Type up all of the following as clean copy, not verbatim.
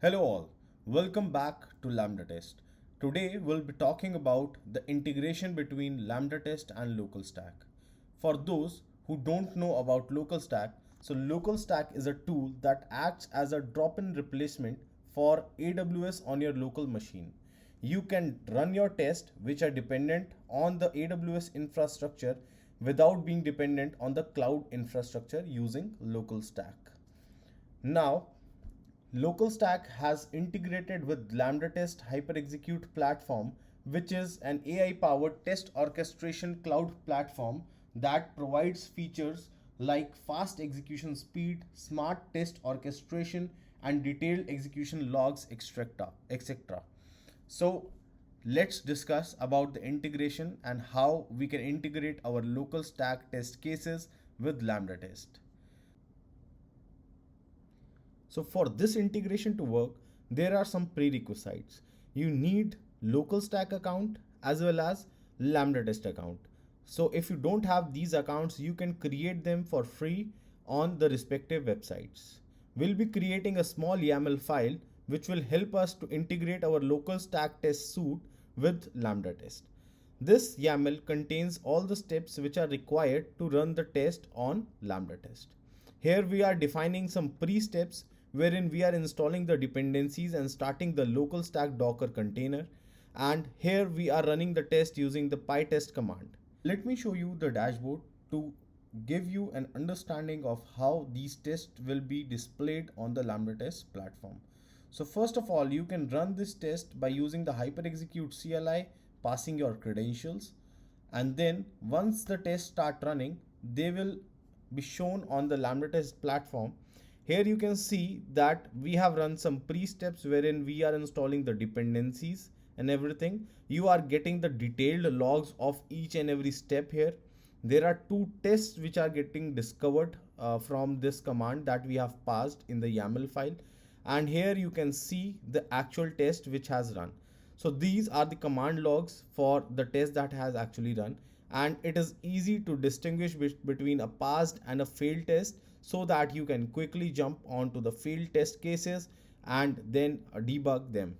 Hello all, welcome back to LambdaTest. Today we'll be talking about the integration between LambdaTest and LocalStack. For those who don't know about LocalStack, so LocalStack is a tool that acts as a drop-in replacement for AWS on your local machine. You can run your tests which are dependent on the AWS infrastructure without being dependent on the cloud infrastructure using LocalStack. Now, LocalStack has integrated with LambdaTest HyperExecute platform, which is an AI-powered test orchestration cloud platform that provides features like fast execution speed, smart test orchestration, and detailed execution logs, etc. So let's discuss about the integration and how we can integrate our LocalStack test cases with LambdaTest. So for this integration to work, there are some prerequisites. You need LocalStack account as well as LambdaTest account. So if you don't have these accounts, you can create them for free on the respective websites. We'll be creating a small YAML file which will help us to integrate our LocalStack test suite with LambdaTest. This YAML contains all the steps which are required to run the test on LambdaTest. Here we are defining some pre-steps wherein we are installing the dependencies and starting the LocalStack Docker container. And here we are running the test using the pytest command. Let me show you the dashboard to give you an understanding of how these tests will be displayed on the LambdaTest platform. So first of all, you can run this test by using the hyperexecute CLI, passing your credentials, and then once the tests start running, they will be shown on the LambdaTest platform. Here you can see that we have run some pre-steps wherein we are installing the dependencies and everything. You are getting the detailed logs of each and every step here. There are two tests which are getting discovered from this command that we have passed in the YAML file. And here you can see the actual test which has run. So these are the command logs for the test that has actually run. And it is easy to distinguish between a passed and a failed test so that you can quickly jump onto the failed test cases and then debug them.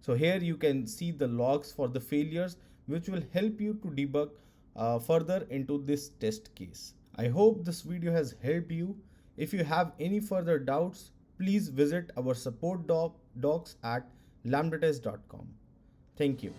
So here you can see the logs for the failures which will help you to debug further into this test case. I hope this video has helped you. If you have any further doubts, please visit our support docs at lambdatest.com. Thank you.